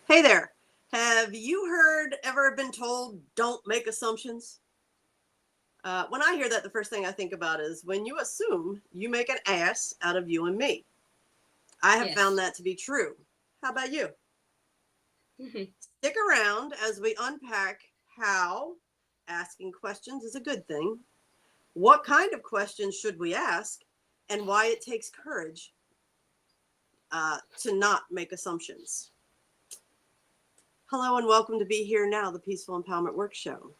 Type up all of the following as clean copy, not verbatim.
Hey there. Have you ever been told, don't make assumptions? When I hear that, the first thing I think about is when you assume, you make an ass out of you and me. I have found Yes. that to be true. How about you? hmm Stick around as we unpack how asking questions is a good thing, what kind of questions should we ask, and why it takes courage to not make assumptions. Hello and welcome to Be Here Now, the Peaceful Empowerment Work Show.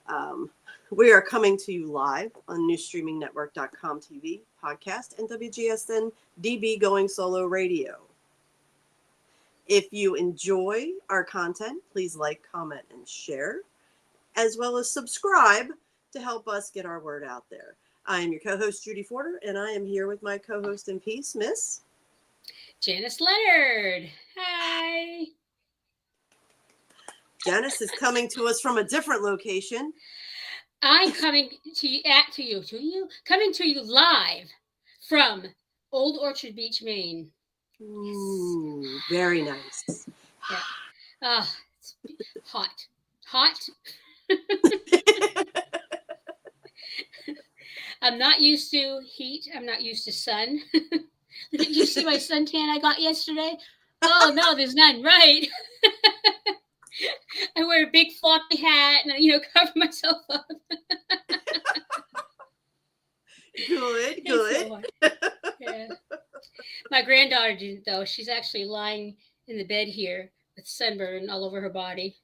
Um, we are coming to you live on newstreamingnetwork.com TV, podcast, and WGSN-DB Going Solo Radio. If you enjoy our content, please like, comment, and share, as well as subscribe to help us get our word out there. I am your co-host, Judy Forder, and I am here with my co-host in peace, Miss Janice Leonard. Hi. Janice is coming to us from a different location. I'm coming coming to you live from Old Orchard Beach, Maine. Ooh, very nice. Yeah. It's hot. Hot. I'm not used to heat. I'm not used to sun. Did you see my suntan I got yesterday? Oh, no, there's none. Right. I wear a big floppy hat and, cover myself up. Good. Yeah. My granddaughter didn't, though. She's actually lying in the bed here with sunburn all over her body.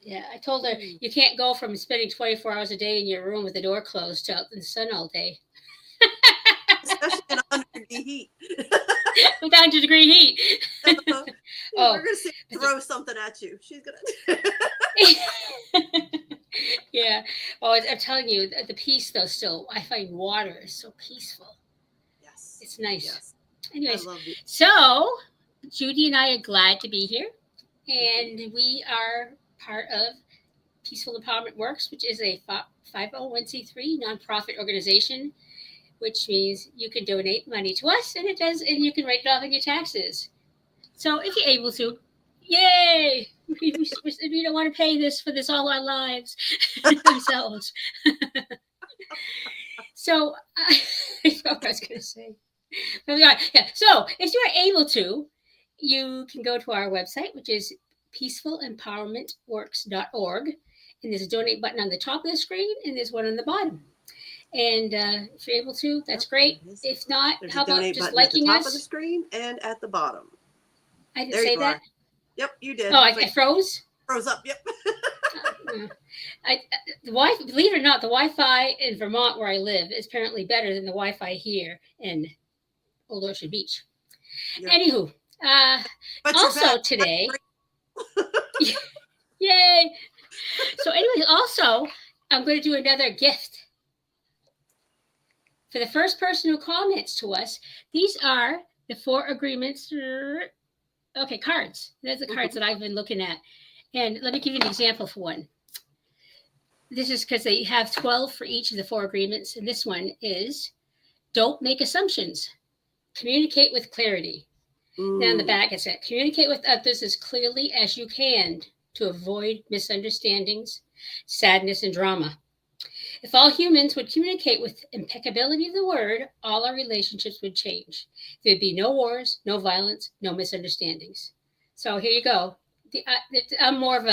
Yeah, I told her you can't go from spending 24 hours a day in your room with the door closed to out in the sun all day. Especially in 100-degree heat. With 100-degree heat. We're going to see throw something at you. She's going to. Yeah. Oh, I'm telling you, the peace, though, still, I find water is so peaceful. Yes. It's nice. Yes. Anyways, so Judy and I are glad to be here. And we are part of Peaceful Empowerment Works, which is a 501c3 nonprofit organization, which means you can donate money to us, and and you can write it off on your taxes. So if you're able to, yay! We don't want to pay for this all our lives themselves. So I forgot what I was going to say. Yeah. So if you are able to, you can go to our website, which is peacefulempowermentworks.org. And there's a donate button on the top of the screen, and there's one on the bottom. And if you're able to, that's great. If not, there's how about just liking at the top us? of the screen and at the bottom. I didn't say that. Yep, you did. Oh, I froze. Froze up. Yep. Believe it or not, the Wi-Fi in Vermont, where I live, is apparently better than the Wi-Fi here in Old Orchard Beach. Yep. Anywho, also today, yay! So, anyway, also, I'm going to do another gift. For the first person who comments to us, these are the 4 agreements. Okay, cards. There's the cards that I've been looking at. And let me give you an example for one. This is because they have 12 for each of the 4 agreements. And this one is, don't make assumptions. Communicate with clarity. Now, on the back, it said, communicate with others as clearly as you can to avoid misunderstandings, sadness, and drama. If all humans would communicate with impeccability of the word, all our relationships would change. There'd be no wars, no violence, no misunderstandings. So here you go. I'm more of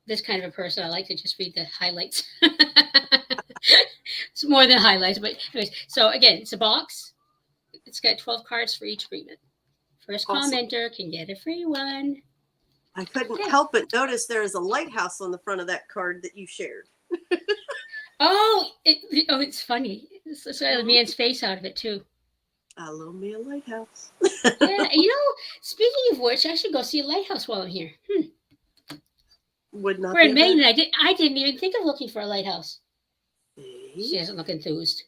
this kind of a person. I like to just read the highlights. It's more than highlights, but anyways. So again, it's a box. It's got 12 cards for each agreement. First commenter can get a free one. I couldn't help but notice there is a lighthouse on the front of that card that you shared. It's funny. It's got a man's face out of it, too. I love me a lighthouse. Yeah, speaking of which, I should go see a lighthouse while I'm here. Would not. We're in Maine, and I didn't even think of looking for a lighthouse. She doesn't look enthused.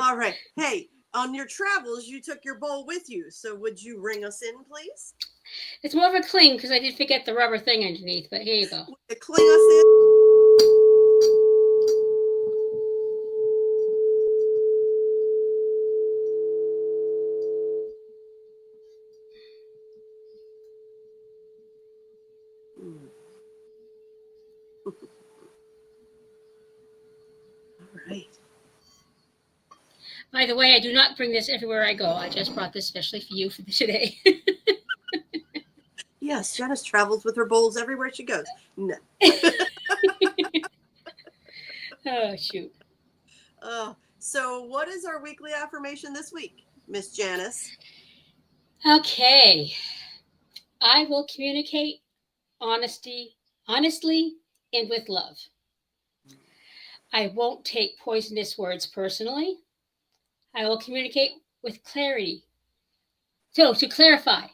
All right. Hey, on your travels, you took your bowl with you. So would you ring us in, please? It's more of a cling because I did forget the rubber thing underneath, but here you go. Would you cling us in? All right. By the way, I do not bring this everywhere I go. I just brought this especially for you for today. Yes, Janice travels with her bowls everywhere she goes. No. Oh, shoot. So what is our weekly affirmation this week, Miss Janice? Okay. I will communicate honestly, and with love. I won't take poisonous words personally. I will communicate with clarity. So to clarify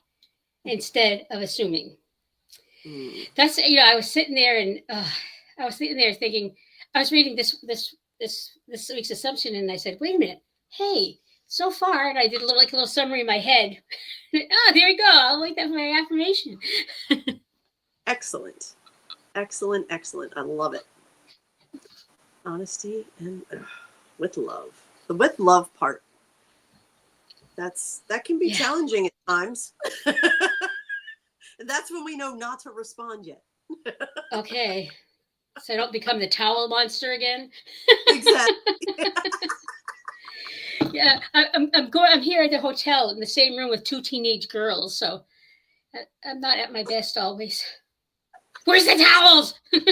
instead of assuming. That's, I was sitting there and thinking, I was reading this week's assumption, and I said, wait a minute, hey, so far, and I did a little summary in my head. There you go. I'll make that my affirmation. Excellent. Excellent. I love it. Honesty and with love. The with love part. That can be challenging at times. And that's when we know not to respond yet. Okay. So I don't become the towel monster again. Exactly. Yeah, I'm here at the hotel in the same room with 2 teenage girls, so I'm not at my best always. Where's the towels? When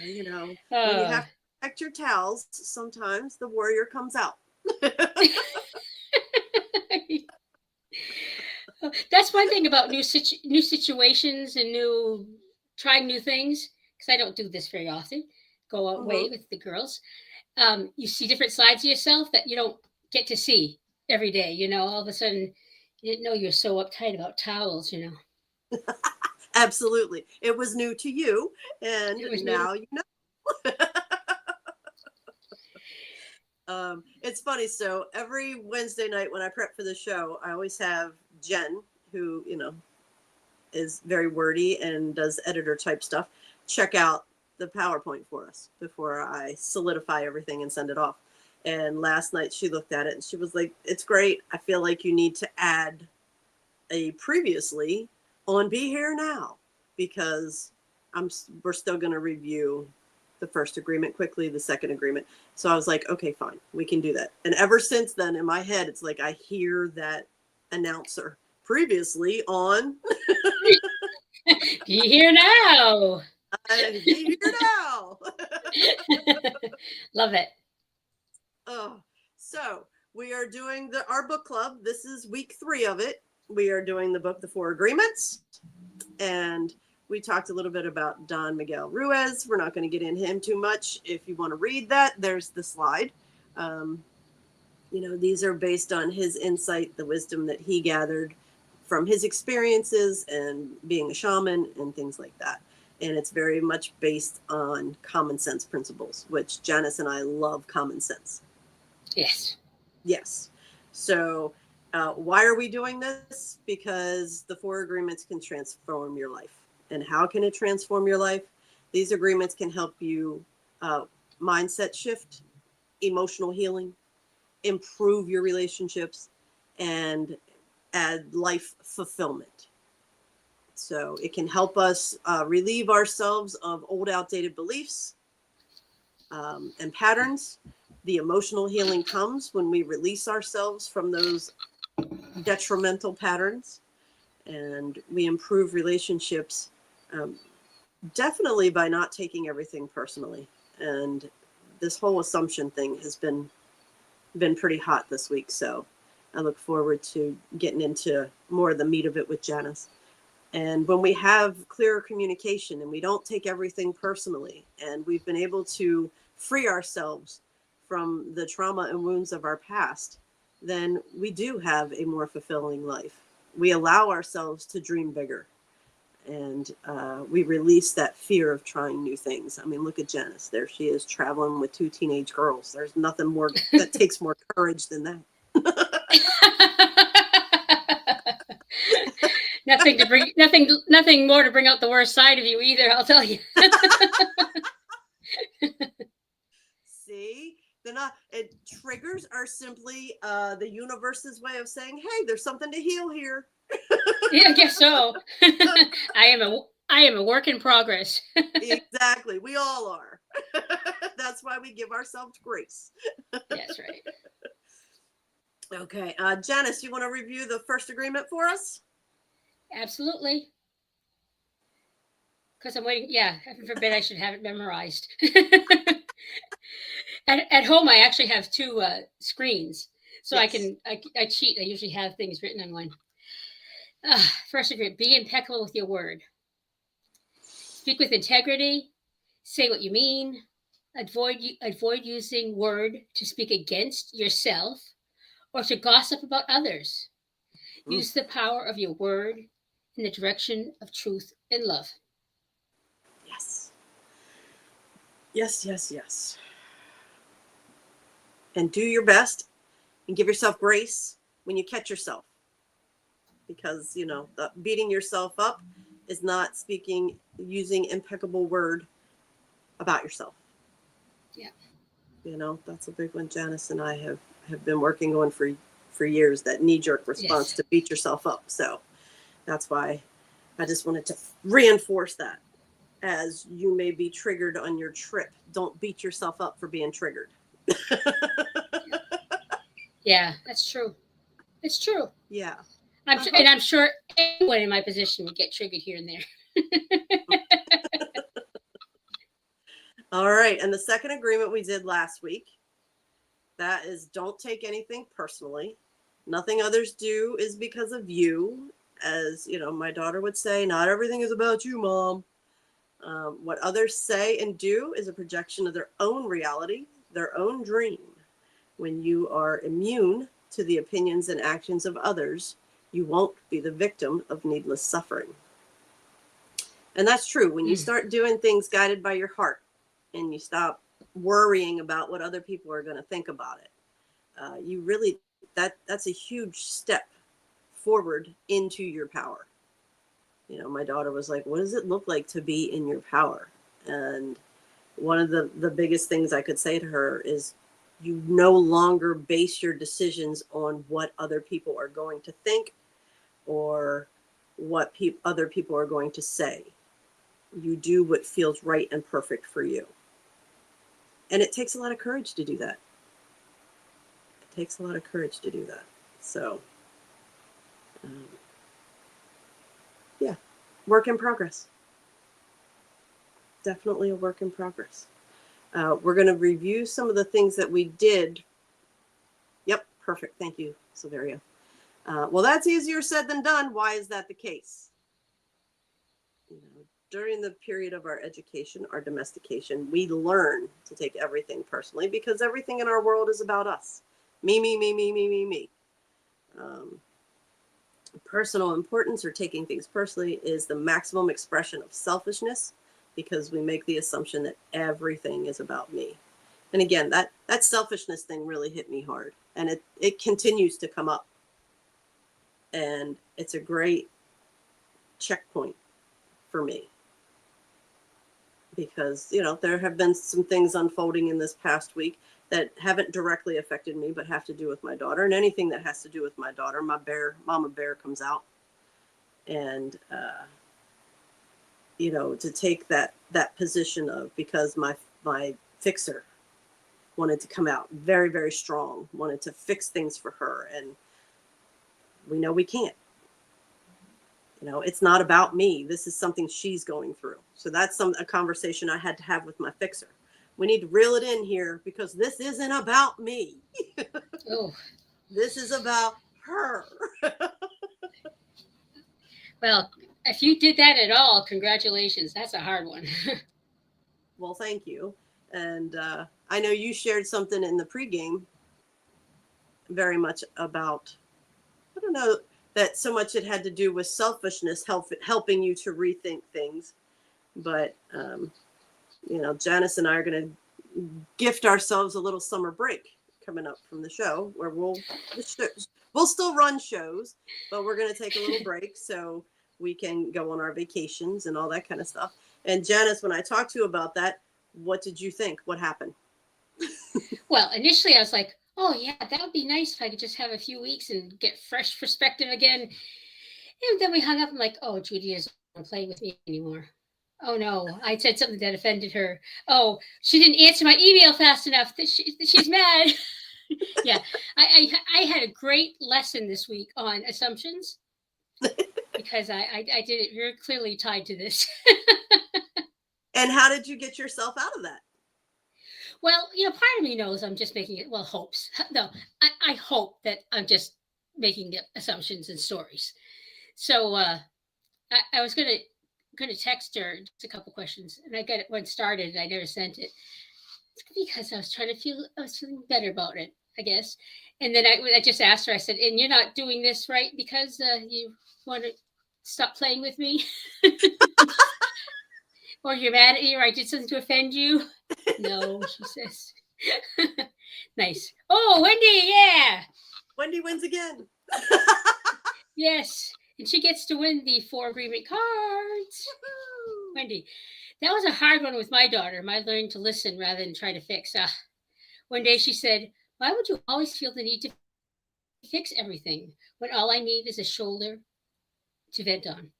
you have to protect your towels, sometimes the warrior comes out. That's one thing about new situations and trying new things, because I don't do this very often. Go away with the girls. You see different sides of yourself that you don't get to see every day. All of a sudden, you didn't know you're so uptight about towels. Absolutely, it was new to you, and now you know. It's funny. So every Wednesday night when I prep for the show, I always have Jen, who, is very wordy and does editor type stuff, check out the PowerPoint for us before I solidify everything and send it off. And last night she looked at it and she was like, it's great. I feel like you need to add a previously on Be Here Now, because we're still going to review the first agreement quickly, the second agreement. So I was like, okay, fine, we can do that. And ever since then, in my head, it's like I hear that announcer previously on Be Here Now. Be Here Now. Love it. So we are doing our book club. This is week 3 of it. We are doing the book, The 4 Agreements. And we talked a little bit about Don Miguel Ruiz. We're not going to get into him too much. If you want to read that, there's the slide. These are based on his insight, the wisdom that he gathered from his experiences and being a shaman and things like that. And it's very much based on common sense principles, which Janice and I love common sense. Yes. So why are we doing this? Because the 4 agreements can transform your life. And how can it transform your life? These agreements can help you mindset shift, emotional healing, improve your relationships, and add life fulfillment. So it can help us relieve ourselves of old, outdated beliefs and patterns. The emotional healing comes when we release ourselves from those detrimental patterns, and we improve relationships definitely by not taking everything personally. And this whole assumption thing has been pretty hot this week, so I look forward to getting into more of the meat of it with Janice. And when we have clearer communication and we don't take everything personally, and we've been able to free ourselves from the trauma and wounds of our past, then we do have a more fulfilling life. We allow ourselves to dream bigger, and we release that fear of trying new things. I mean, look at Janice. There she is, traveling with 2 teenage girls. There's nothing more that takes more courage than that. Nothing more to bring out the worst side of you either, I'll tell you. See, triggers are simply the universe's way of saying, hey, there's something to heal here. Yeah, I guess so. I I am a work in progress. Exactly. We all are. That's why we give ourselves grace. That's right. Okay. Janice, you want to review the first agreement for us? Absolutely. Because I'm waiting. Yeah, heaven forbid I should have it memorized. At home, I actually have two screens, so Yes. I cheat. I usually have things written on one. First agreement: be impeccable with your word. Speak with integrity. Say what you mean. Avoid using word to speak against yourself or to gossip about others. Use the power of your word in the direction of truth and love. Yes. Yes, yes, yes. And do your best and give yourself grace when you catch yourself. Because, beating yourself up is not using impeccable word about yourself. Yeah. That's a big one. Janice and I have been working on for years, that knee-jerk response to beat yourself up. So that's why I just wanted to reinforce that. As you may be triggered on your trip, don't beat yourself up for being triggered. Yeah, that's true. It's true. Yeah. And I'm sure anyone in my position would get triggered here and there. All right. And the second agreement we did last week, that is, don't take anything personally. Nothing others do is because of you. As my daughter would say, not everything is about you, Mom. What others say and do is a projection of their own reality, their own dream. When you are immune to the opinions and actions of others, you won't be the victim of needless suffering. And that's true. When you start doing things guided by your heart and you stop worrying about what other people are going to think about it, you really, that's a huge step forward into your power. My daughter was like, what does it look like to be in your power? And one of the biggest things I could say to her is, you no longer base your decisions on what other people are going to think or what other people are going to say. You do what feels right and perfect for you. And it takes a lot of courage to do that. It takes a lot of courage to do that. So, yeah, work in progress. Definitely a work in progress. We're going to review some of the things that we did. Yep, perfect. Thank you, Silveria. Well, that's easier said than done. Why is that the case? During the period of our education, our domestication, we learn to take everything personally because everything in our world is about us. Me, me, me, me, me, me, me. Personal importance, or taking things personally, is the maximum expression of selfishness because we make the assumption that everything is about me. And again, that selfishness thing really hit me hard, and it continues to come up. And it's a great checkpoint for me because, there have been some things unfolding in this past week that haven't directly affected me, but have to do with my daughter. And anything that has to do with my daughter, mama bear comes out. And, to take that position of, because my fixer wanted to come out very, very strong, wanted to fix things for her. And we know we can't. It's not about me. This is something she's going through. So that's a conversation I had to have with my fixer. We need to reel it in here because this isn't about me. Oh. This is about her. Well, if you did that at all, congratulations. That's a hard one. Well, thank you. And I know you shared something in the pregame very much about, I don't know that so much it had to do with selfishness, helping you to rethink things. But, Janice and I are going to gift ourselves a little summer break coming up from the show, where we'll still run shows, but we're going to take a little break so we can go on our vacations and all that kind of stuff. And Janice, when I talked to you about that, what did you think? What happened? Well, initially I was like, oh yeah, that would be nice if I could just have a few weeks and get fresh perspective again. And then we hung up. I'm like, oh, Judy is to play with me anymore. Oh no, I said something that offended her. Oh, she didn't answer my email fast enough. She's mad. Yeah, I had a great lesson this week on assumptions because I did it very clearly tied to this. And how did you get yourself out of that? Well, part of me knows I'm just making it. Well, hopes. No, I hope that I'm just making assumptions and stories. So I was gonna text her just a couple questions, and I got it one started, and I never sent it. It's because I was feeling better about it, I guess. And then I just asked her. I said, "And you're not doing this right because you want to stop playing with me, or you're mad at me, or I did something to offend you?" No, she says. Nice. Oh, Wendy, yeah. Wendy wins again. Yes. And she gets to win the 4 agreement cards. Woo-hoo. Wendy. That was a hard one with my daughter. My learning to listen rather than try to fix. One day she said, "Why would you always feel the need to fix everything when all I need is a shoulder to vent on?"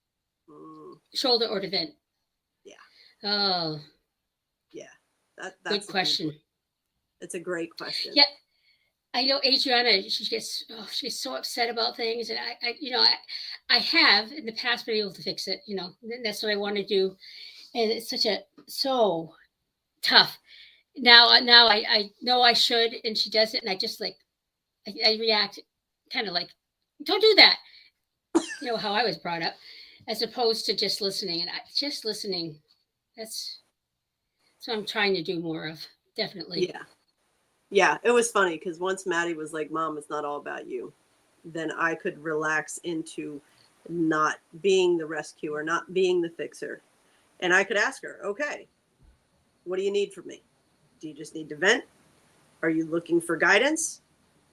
Shoulder or to vent. Yeah. Oh. Yeah. That's good question. It's a great question. Yeah. I know Adriana, she gets so upset about things, and I have in the past been able to fix it, and that's what I want to do. And it's so tough. Now I know I should, and she does it, and I just I react kind of like, don't do that. How I was brought up, as opposed to just listening. And just listening, that's what I'm trying to do more of, definitely. Yeah. Yeah, it was funny because once Maddie was like, "Mom, it's not all about you," then I could relax into not being the rescuer, not being the fixer. And I could ask her, "Okay, what do you need from me? Do you just need to vent? Are you looking for guidance?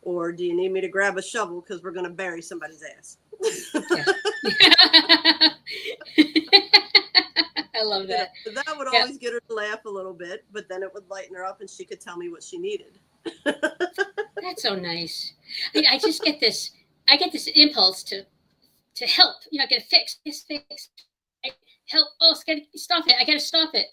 Or do you need me to grab a shovel because we're going to bury somebody's ass?" I love that. Yeah, that would always get her to laugh a little bit, but then it would lighten her up and she could tell me what she needed. That's so nice. I just get this. I get this impulse to help. Get a fix. This fix. Help. Oh, stop it. I got to stop it.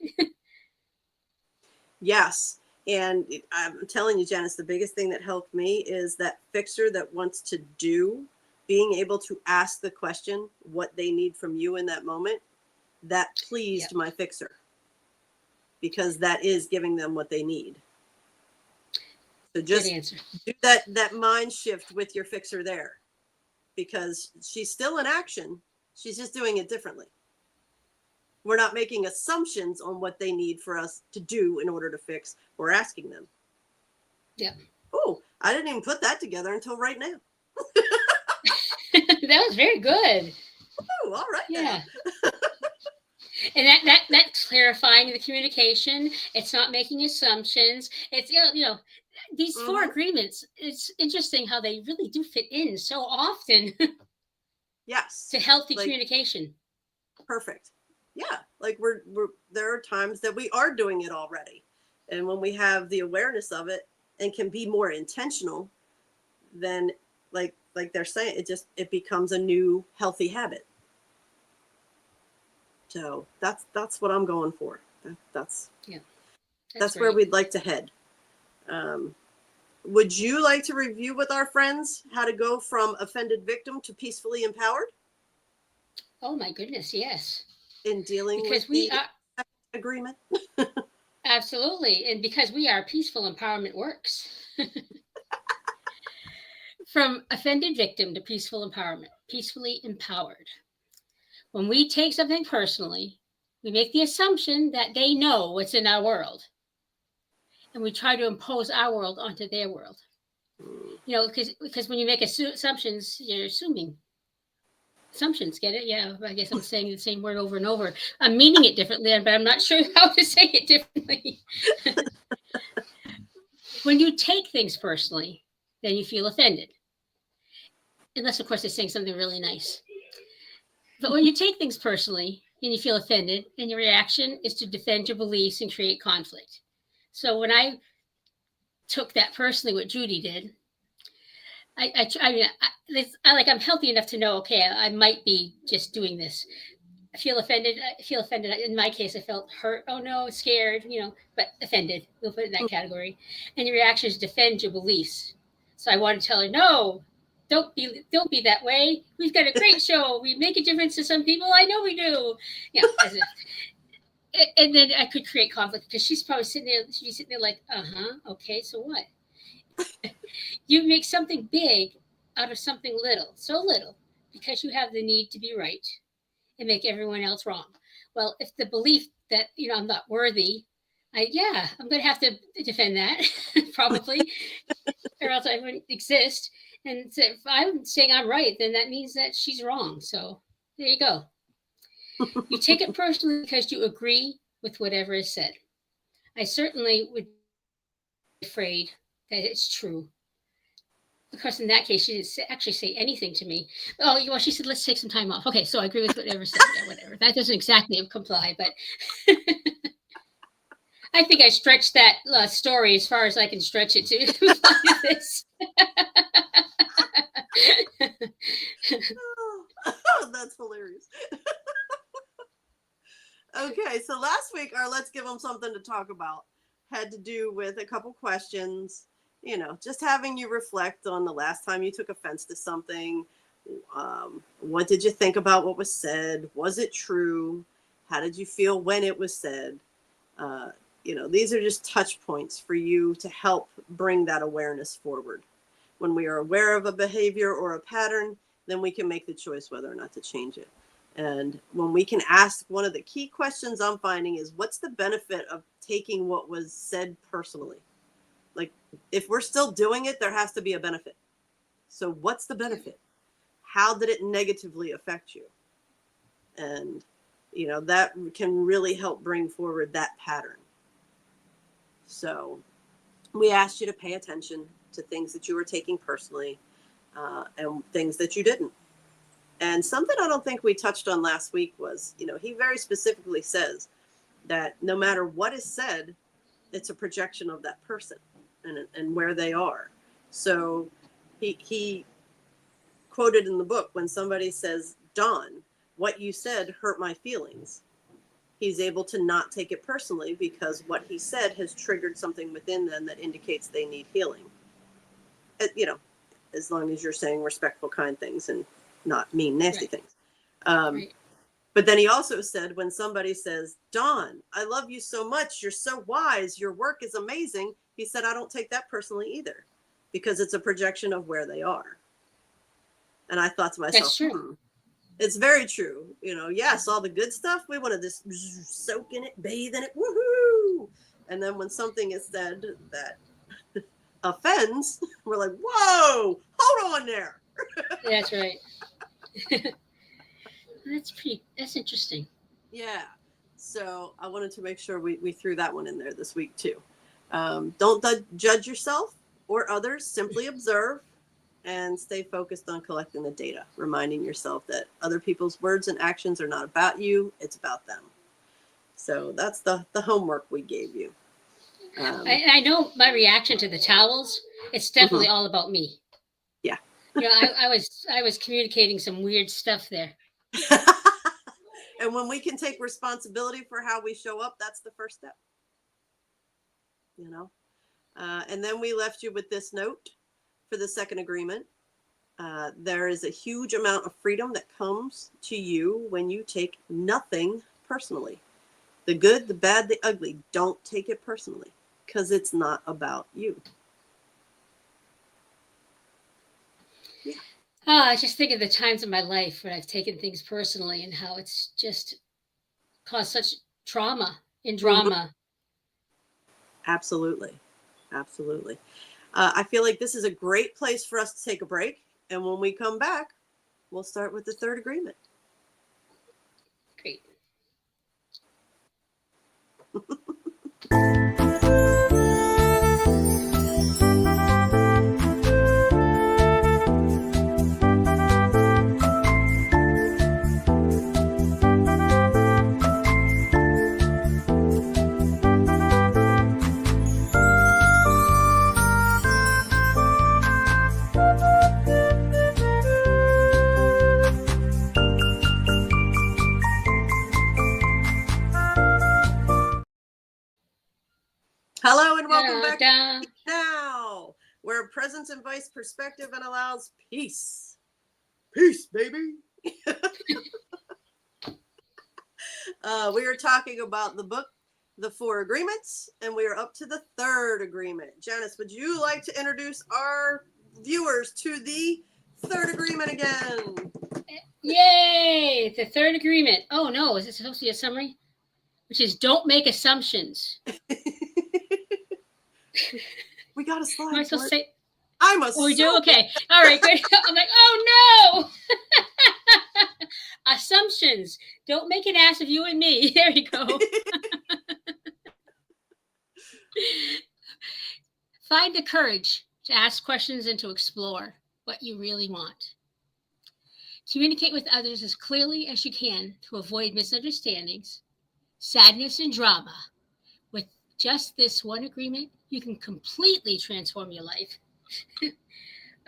Yes. And I'm telling you, Janice, the biggest thing that helped me is that fixer that wants to do, being able to ask the question, what they need from you in that moment, that pleased my fixer, because that is giving them what they need. So just do that mind shift with your fixer there, because she's still in action. She's just doing it differently. We're not making assumptions on what they need for us to do in order to fix. We're asking them. Yeah. Oh, I didn't even put that together until right now. That was very good. Oh, all right. Yeah. And that's clarifying the communication. It's not making assumptions. It's these 4 agreements. It's interesting how they really do fit in so often. Yes. To healthy communication. Perfect. Yeah, we're there are times that we are doing it already, and when we have the awareness of it and can be more intentional, then like they're saying, it becomes a new healthy habit. So that's what I'm going for. That's where we'd like to head. Would you like to review with our friends how to go from offended victim to peacefully empowered? Oh my goodness, yes. In dealing because with the agreement. Absolutely. And because we are peaceful empowerment works. From offended victim to peaceful empowerment, peacefully empowered. When we take something personally, we make the assumption that they know what's in our world. And we try to impose our world onto their world. Because when you make assumptions, you're assuming. Assumptions, get it? Yeah, I guess I'm saying the same word over and over. I'm meaning it differently, but I'm not sure how to say it differently. When you take things personally, then you feel offended. Unless, of course, they're saying something really nice. But when you take things personally and you feel offended, and your reaction is to defend your beliefs and create conflict. So when I took that personally, what Judy did, I'm healthy enough to know, okay, I might be just doing this feel offended. I feel offended. In my case, I felt hurt. Oh no, scared, but offended. We'll put it in that category. And your reaction is defend your beliefs. So I want to tell her, no, don't be that way. We've got a great show. We make a difference to some people. I know we do. As if, and then I could create conflict because she's probably sitting there. She'd be sitting there like, okay, so what? You make something big out of something little, so little, because you have the need to be right and make everyone else wrong. Well, if the belief that, I'm not worthy, I'm going to have to defend that probably, or else I wouldn't exist. And so if I'm saying I'm right, then that means that she's wrong. So there you go. You take it personally because you agree with whatever is said. I certainly would be afraid that it's true. Because in that case, she didn't actually say anything to me. Oh, well, she said, let's take some time off. Okay, so I agree with whatever said. Whatever. That doesn't exactly comply, but I think I stretched that story as far as I can stretch it to this. Oh, that's hilarious. Okay, so last week, our Let's Give Them Something to Talk About had to do with a couple questions. Just having you reflect on the last time you took offense to something. What did you think about what was said? Was it true? How did you feel when it was said? These are just touch points for you to help bring that awareness forward. When we are aware of a behavior or a pattern, then we can make the choice whether or not to change it. And when we can ask, one of the key questions I'm finding is, what's the benefit of taking what was said personally? Like, if we're still doing it, there has to be a benefit. So what's the benefit? How did it negatively affect you? And, that can really help bring forward that pattern. So we asked you to pay attention to things that you were taking personally and things that you didn't. And something I don't think we touched on last week was, he very specifically says that no matter what is said, it's a projection of that person and where they are. So he quoted in the book, when somebody says, Dawn, what you said hurt my feelings. He's able to not take it personally because what he said has triggered something within them that indicates they need healing. As long as you're saying respectful, kind things and not mean, nasty things. Right. But then he also said, when somebody says, Dawn, I love you so much. You're so wise. Your work is amazing. He said, I don't take that personally either, because it's a projection of where they are. And I thought to myself, that's true. It's very true. Yes, all the good stuff, we want to just soak in it, bathe in it, woohoo. And then when something is said that offends, we're like, whoa, hold on there. That's right. That's interesting. Yeah. So I wanted to make sure we threw that one in there this week too. Don't judge yourself or others, simply observe and stay focused on collecting the data, reminding yourself that other people's words and actions are not about you, it's about them. So that's the homework we gave you. I know my reaction to the towels, it's definitely all about me. Yeah. I was communicating some weird stuff there. And when we can take responsibility for how we show up, that's the first step. And then we left you with this note for the second agreement. There is a huge amount of freedom that comes to you when you take nothing personally. The good, the bad, the ugly, don't take it personally, because it's not about you. Yeah. I just think of the times in my life when I've taken things personally and how it's just caused such trauma and drama. Absolutely. Absolutely. I feel like this is a great place for us to take a break. And when we come back, we'll start with the third agreement. Great. and welcome back Da. now, where presence invites perspective and allows peace. Peace, baby. We are talking about the book, The 4 Agreements, and we are up to the 3rd agreement. Janice, would you like to introduce our viewers to the 3rd agreement again? Yay! The 3rd agreement. Oh no, is it supposed to be a summary? Which is don't make assumptions. We got a slide. Am I supposed to say? I'm Oh, we do? assuming. Okay. All right, good. I'm like, oh no! Assumptions. Don't make an ass of you and me. There you go. Find the courage to ask questions and to explore what you really want. Communicate with others as clearly as you can to avoid misunderstandings, sadness, and drama. With just this one agreement, you can completely transform your life.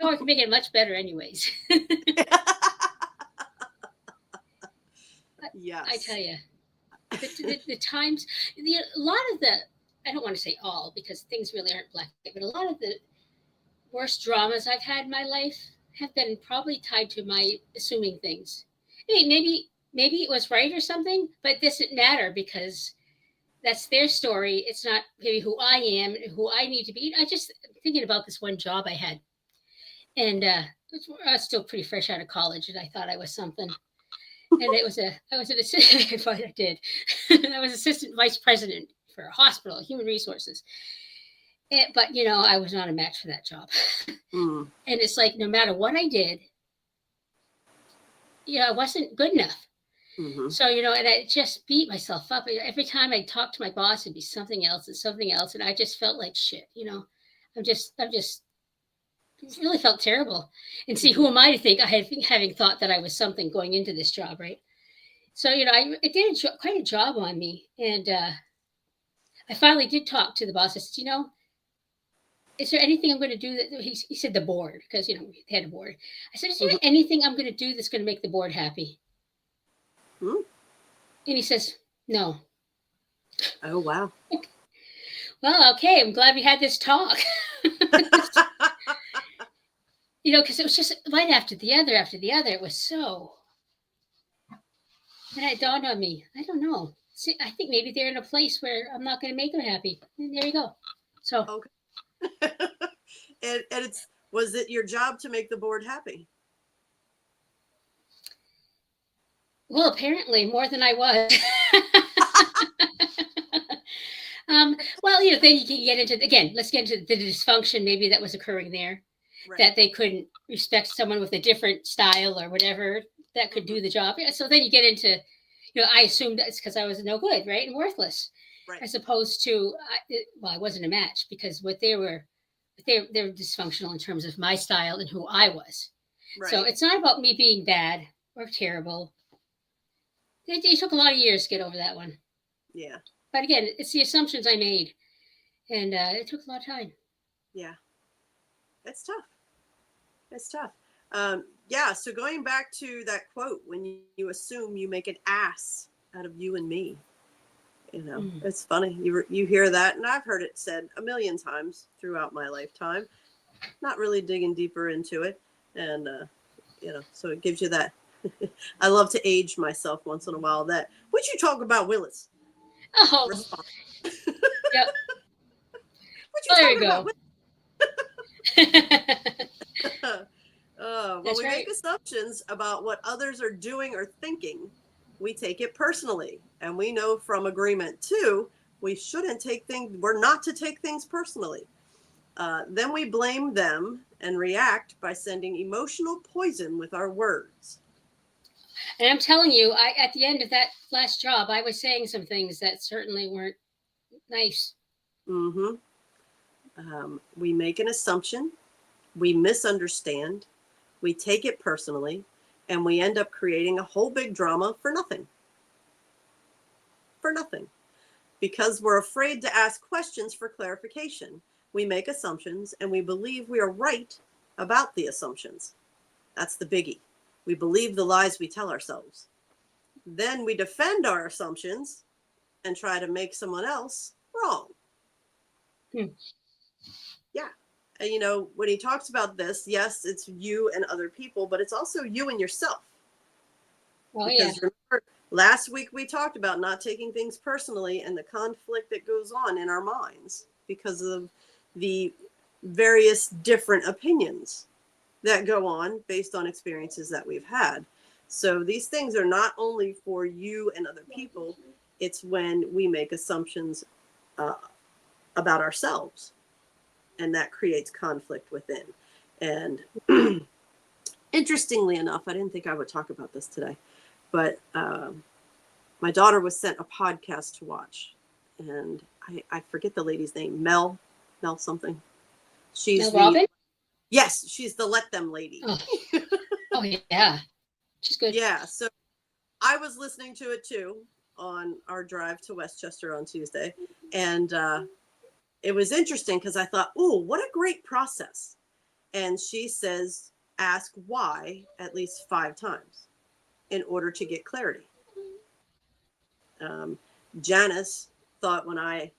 Or it can make it much better anyways. Yes. I tell you, the times, a lot of the, I don't want to say all because things really aren't black, but a lot of the worst dramas I've had in my life have been probably tied to my assuming things. I mean, maybe it was right or something, but it doesn't matter because that's their story. It's not maybe who I am, who I need to be. I just thinking about this one job I had, and I was still pretty fresh out of college, and I thought I was something. And I was an assistant. I did. I was assistant vice president for a hospital, human resources. But I was not a match for that job. And it's like no matter what I did, I wasn't good enough. Mm-hmm. So and I just beat myself up. Every time I talked to my boss, it'd be something else, and I just felt like shit. I'm just really felt terrible. And see, who am I to think having thought that I was something going into this job, right? So it did quite a job on me, and I finally did talk to the boss. I said, is there anything I'm going to do that he said the board, because they had a board. I said, is there anything I'm going to do that's going to make the board happy? And he says, no. Oh, wow. Well, okay, I'm glad we had this talk. Because it was just one after the other. It was so. And it dawned on me, I don't know. See, I think maybe they're in a place where I'm not going to make them happy. And there you go. So. Okay. and was it your job to make the board happy? Well, apparently more than I was. Well, then you can get into, again, let's get into the dysfunction maybe that was occurring there. Right. That they couldn't respect someone with a different style or whatever that could do the job. So then you get into, I assumed it's because I was no good, right, and worthless, right. As opposed to, I wasn't a match because what they were dysfunctional in terms of my style and who I was. Right. So it's not about me being bad or terrible. It took a lot of years to get over that one. Yeah. But again, it's the assumptions I made, and it took a lot of time. Yeah. It's tough. Yeah. So going back to that quote, when you assume, you make an ass out of you and me. It's funny. You hear that, and I've heard it said a million times throughout my lifetime. Not really digging deeper into it, and so it gives you that. I love to age myself once in a while. That what you talk about, Willis? Oh. Yep. What you talking about? When we make assumptions about what others are doing or thinking, we take it personally. And we know from agreement 2, we're not to take things personally. Then we blame them and react by sending emotional poison with our words. And I'm telling you, at the end of that last job, I was saying some things that certainly weren't nice. Mm-hmm. We make an assumption, we misunderstand, we take it personally, and we end up creating a whole big drama for nothing. Because we're afraid to ask questions for clarification. We make assumptions, and we believe we are right about the assumptions. That's the biggie. We believe the lies we tell ourselves. Then we defend our assumptions and try to make someone else wrong. Hmm. Yeah. And, you know, when he talks about this, yes, it's you and other people, but it's also you and yourself. Oh, Because yeah. remember, last week we talked about not taking things personally and the conflict that goes on in our minds because of the various different opinions that go on based on experiences that we've had. So these things are not only for you and other people, it's when we make assumptions uh, about ourselves, and that creates conflict within. And interestingly enough, I didn't think I would talk about this today, but my daughter was sent a podcast to watch, and I forget the lady's name, Mel something. She's Mel Robin? yes, she's the Let Them lady. Oh, oh yeah. She's good. Yeah, so I was listening to it too on our drive to Westchester on Tuesday, and it was interesting because I thought, oh, what a great process. And she says, ask why at least 5 times in order to get clarity. Janice thought when I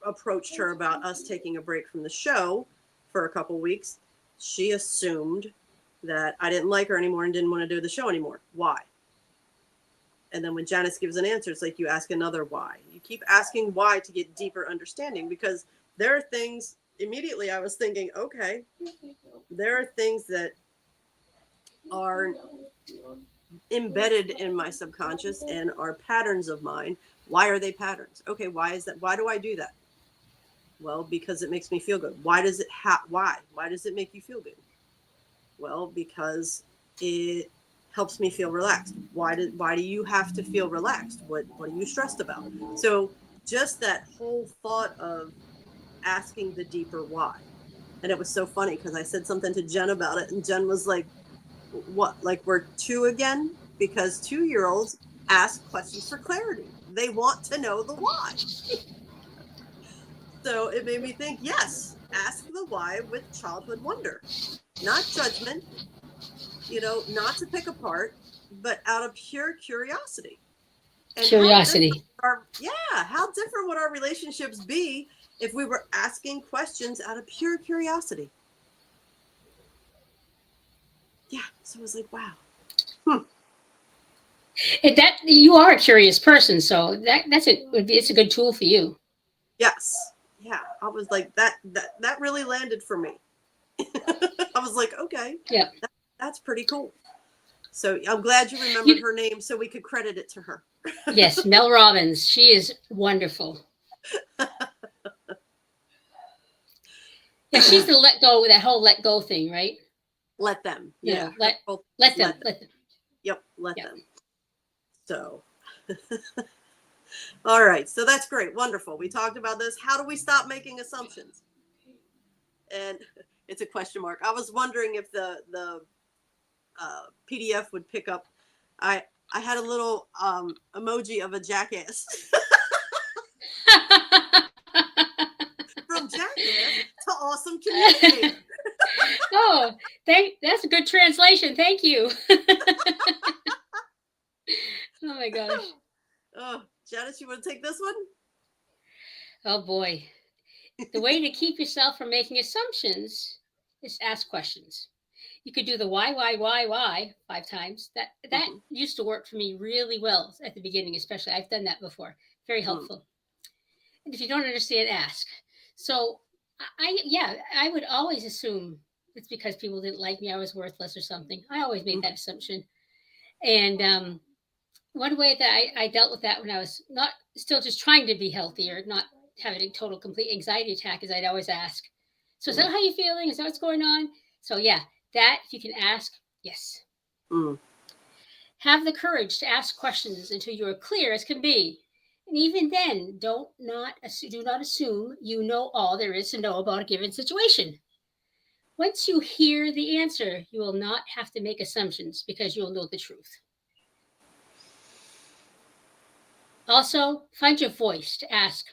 approached her about us taking a break from the show for a couple weeks, she assumed that I didn't like her anymore and didn't want to do the show anymore. Why? And then when Janice gives an answer, it's like you ask another why. You keep asking why to get deeper understanding, because there are things, immediately I was thinking, okay, there are things that are embedded in my subconscious and are patterns of mine. Why are they patterns? Okay, why is that? Why do I do that? Well, because it makes me feel good. Why does it why? Why does it make you feel good? Well, because it helps me feel relaxed. Why do you have to feel relaxed? What are you stressed about? So just that whole thought of asking the deeper why. And it was so funny because I said something to Jen about it, and Jen was like, what, like we're 2 again? Because 2-year-olds ask questions for clarity. They want to know the why. So it made me think, yes, ask the why with childhood wonder, not judgment, you know, not to pick apart, but out of pure curiosity. And Curiosity. how different would our relationships be if we were asking questions out of pure curiosity? Yeah, so it was like, wow. That you are a curious person, so it's a good tool for you. Yes. Yeah, I was like, that really landed for me. I was like, okay, Yeah. that's pretty cool. So I'm glad you remembered her name so we could credit it to her. Yes, Mel Robbins. She is wonderful. Yeah, she's the let go, that whole let go thing, right? Let them. Yeah. Let them. Let them. Yep, let them. So, all right. So that's great. Wonderful. We talked about this. How do we stop making assumptions? And it's a question mark. I was wondering if the PDF would pick up. I had a little emoji of a jackass. From jackass to awesome communicator. Oh, that's a good translation. Thank you. Oh my gosh. Oh, Janice, you want to take this one? Oh boy. The way to keep yourself from making assumptions is ask questions. You could do the why 5 times. That used to work for me really well at the beginning, especially. I've done that before. Very helpful. And if you don't understand, ask. So I would always assume it's because people didn't like me, I was worthless or something. I always made that assumption. And one way that I dealt with that when I was not still just trying to be healthy or not having a total complete anxiety attack is I'd always ask, so is that how you feeling? Is that what's going on? So yeah, that if you can ask, yes. Have the courage to ask questions until you are clear as can be. And even then, do not assume you know all there is to know about a given situation. Once you hear the answer, you will not have to make assumptions because you will know the truth. Also, find your voice to ask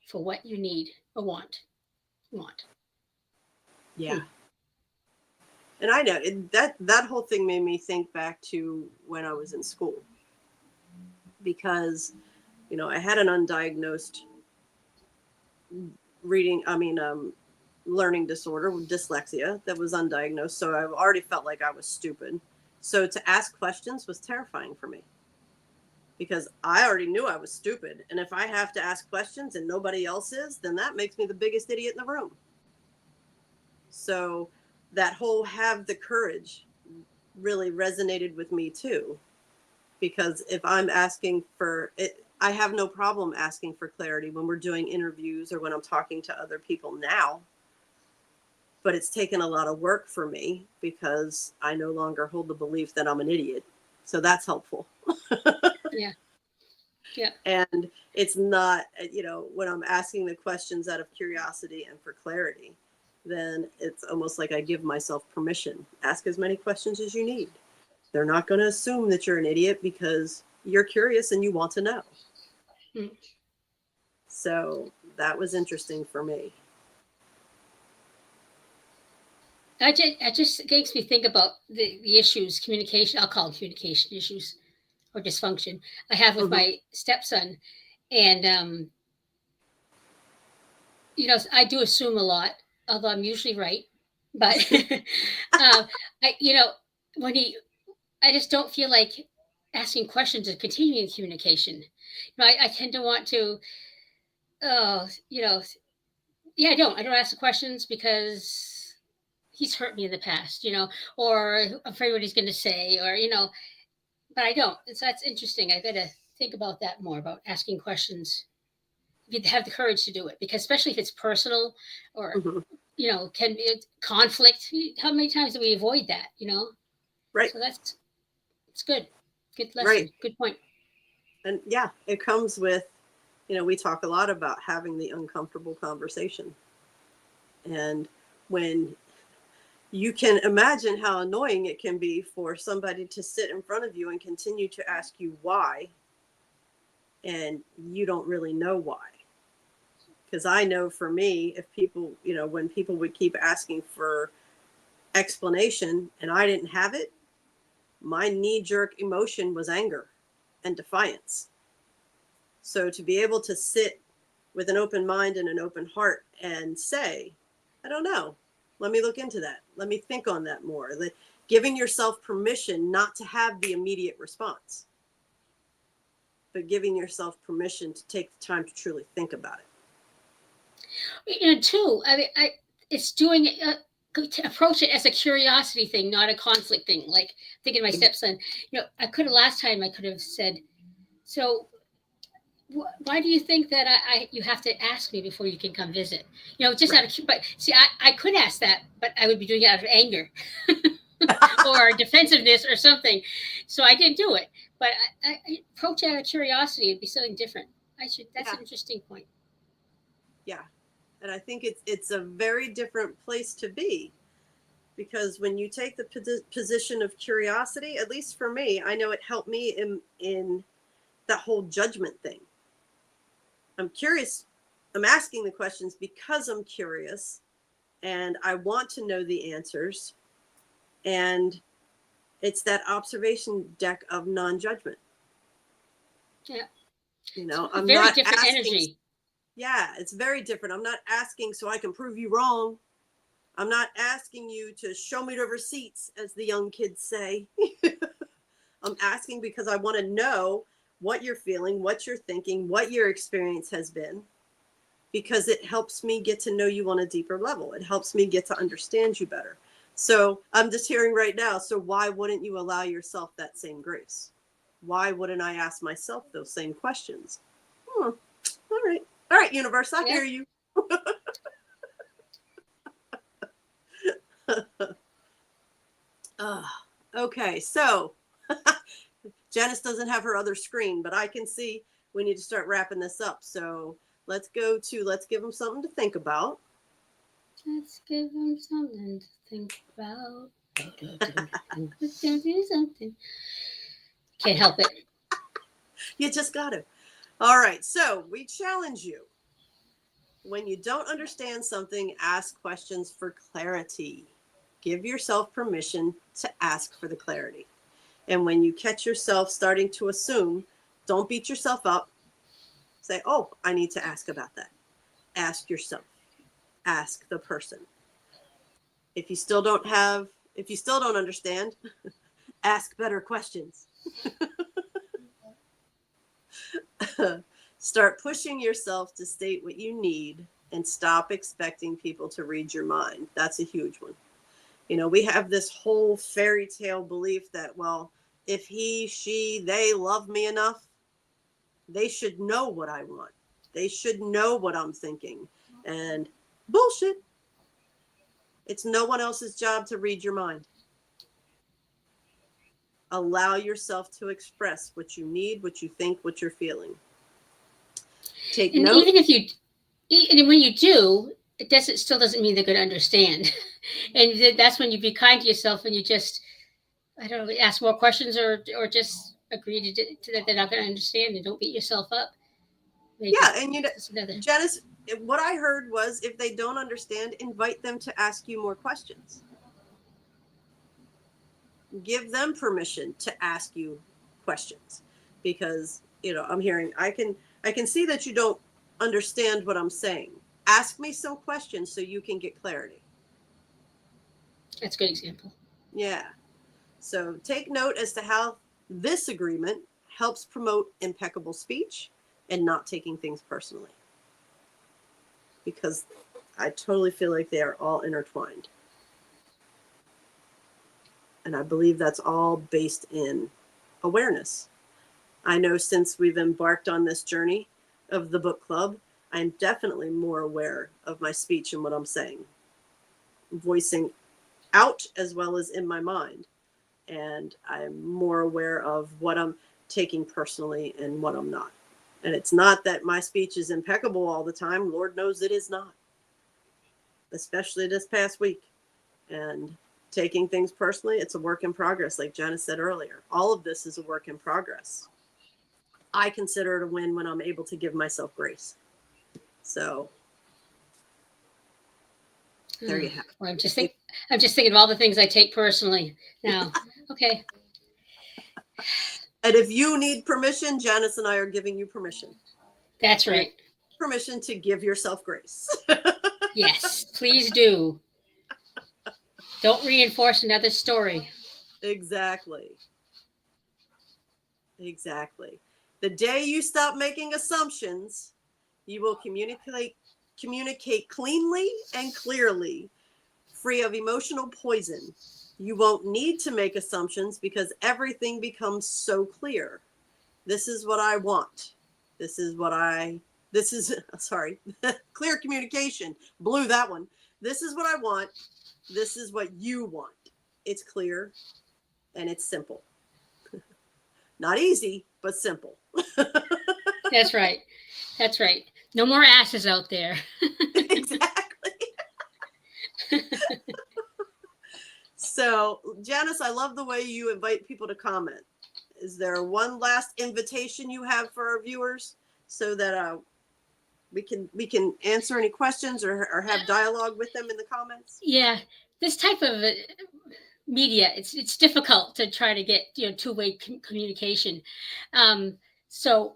for what you need or want. Yeah. And I know that whole thing made me think back to when I was in school, because, you know, I had an undiagnosed learning disorder, dyslexia, that was undiagnosed. So I already felt like I was stupid. So to ask questions was terrifying for me because I already knew I was stupid. And if I have to ask questions and nobody else is, then that makes me the biggest idiot in the room. So that whole have the courage really resonated with me too, because if I'm asking for it, I have no problem asking for clarity when we're doing interviews or when I'm talking to other people now. But it's taken a lot of work for me because I no longer hold the belief that I'm an idiot. So that's helpful. Yeah. Yeah. And it's not, when I'm asking the questions out of curiosity and for clarity, then it's almost like I give myself permission. Ask as many questions as you need. They're not going to assume that you're an idiot because you're curious and you want to know. Mm. So that was interesting for me. It just makes me think about the issues, communication. I'll call them communication issues or dysfunction I have with my stepson. And, I do assume a lot, although I'm usually right. But, when I just don't feel like asking questions and continuing communication. I tend to want to, I don't ask the questions because he's hurt me in the past, or I'm afraid what he's going to say, or, but I don't. So that's interesting. I got to think about that more, about asking questions. You have the courage to do it, because especially if it's personal or, can be a conflict. How many times do we avoid that, Right. So it's good. Good lesson. Right. Good point. And yeah, it comes with, we talk a lot about having the uncomfortable conversation. And when you can imagine how annoying it can be for somebody to sit in front of you and continue to ask you why, and you don't really know why. Because I know for me, if people, when people would keep asking for explanation and I didn't have it, my knee-jerk emotion was anger and defiance. So to be able to sit with an open mind and an open heart and say, I don't know, let me look into that. Let me think on that more. Giving yourself permission not to have the immediate response, but giving yourself permission to take the time to truly think about it. Too, it's doing it, to approach it as a curiosity thing, not a conflict thing. Like thinking of my stepson, last time I could have said, so why do you think that you have to ask me before you can come visit? Just Right. out of, but see, I could ask that, but I would be doing it out of anger or defensiveness or something. So I didn't do it, but I approach it out of curiosity. It'd be something different. That's an interesting point. Yeah. And I think it's a very different place to be, because when you take the position of curiosity, at least for me, I know it helped me in that whole judgment thing. I'm curious. I'm asking the questions because I'm curious and I want to know the answers. And it's that observation deck of non-judgment. Yeah. I'm very not different asking, energy. Yeah, it's very different. I'm not asking so I can prove you wrong. I'm not asking you to show me the receipts, as the young kids say. I'm asking because I want to know what you're feeling, what you're thinking, what your experience has been, because it helps me get to know you on a deeper level. It helps me get to understand you better. So I'm just hearing right now, so why wouldn't you allow yourself that same grace? Why wouldn't I ask myself those same questions? All right, universe, I hear you. Okay, so Janice doesn't have her other screen, but I can see we need to start wrapping this up. So let's give them something to think about. Let's give them something to think about. Something. Can't help it. You just got to. All right, so we challenge you. When you don't understand something, ask questions for clarity. Give yourself permission to ask for the clarity. And when you catch yourself starting to assume, don't beat yourself up. Say, oh, I need to ask about that. Ask yourself, ask the person. If you still don't understand, ask better questions. Start pushing yourself to state what you need and stop expecting people to read your mind. That's a huge one. You know, we have this whole fairy tale belief that, well, if he, she, they love me enough, they should know what I want. They should know what I'm thinking. And bullshit. It's no one else's job to read your mind. Allow yourself to express what you need, what you think, what you're feeling. Take And note. even if you, and when you do, it still doesn't mean they're going to understand. And that's when you be kind to yourself and you just, I don't know, ask more questions or just agree to that they're not going to understand, and don't beat yourself up. Maybe. Yeah, and you know, Janice, what I heard was if they don't understand, invite them to ask you more questions. Give them permission to ask you questions, because, you know, I'm hearing, I can see that you don't understand what I'm saying. Ask me some questions so you can get clarity. That's a good example. Yeah. So take note as to how this agreement helps promote impeccable speech and not taking things personally, because I totally feel like they are all intertwined. And I believe that's all based in awareness. I know since we've embarked on this journey of the book club, I'm definitely more aware of my speech and what I'm saying, voicing out as well as in my mind. And I'm more aware of what I'm taking personally and what I'm not. And it's not that my speech is impeccable all the time. Lord knows it is not, especially this past week. And taking things personally, it's a work in progress. Like Janice said earlier, all of this is a work in progress. I consider it a win when I'm able to give myself grace. So there you have it. Well, I'm just thinking of all the things I take personally now. Okay. And if you need permission, Janice and I are giving you permission. That's right. Permission to give yourself grace. Yes, please do. Don't reinforce another story. Exactly. Exactly. The day you stop making assumptions, you will communicate cleanly and clearly, free of emotional poison. You won't need to make assumptions because everything becomes so clear. This is what I want. Sorry, clear communication. Blew that one. This is what I want. This is what you want. It's clear and it's simple. Not easy, but simple. That's right. That's right. No more asses out there. Exactly. So, Janice, I love the way you invite people to comment. Is there one last invitation you have for our viewers so that we can answer any questions or have dialogue with them in the comments? Yeah, this type of media, it's difficult to try to get two-way communication. So,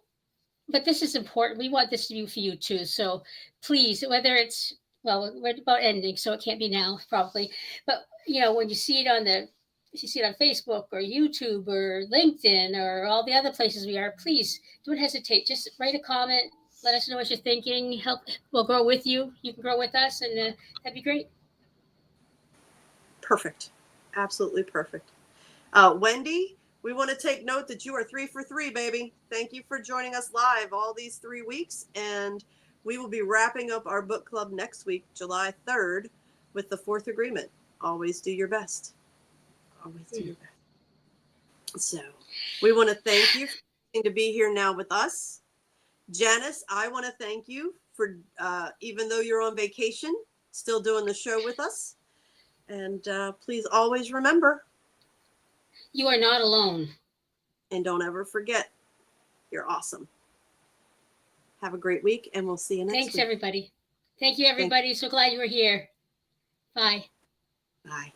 but this is important. We want this to be for you too. So please, whether it's, well, we're about ending, so it can't be now probably. But when you see it if you see it on Facebook or YouTube or LinkedIn or all the other places we are, please don't hesitate. Just write a comment. Let us know what you're thinking. We'll grow with you. You can grow with us, and that'd be great. Perfect. Absolutely perfect. Wendy, we want to take note that you are 3 for 3, baby. Thank you for joining us live all these 3 weeks. And we will be wrapping up our book club next week, July 3rd, with the 4th agreement. Always do your best. Always do your best. So we want to thank you for to be here now with us. Janice, I want to thank you for, even though you're on vacation, still doing the show with us. And please always remember, you are not alone. And don't ever forget, you're awesome. Have a great week, and we'll see you next week. Thanks, everybody. Thank you, everybody. So glad you were here. Bye. Bye.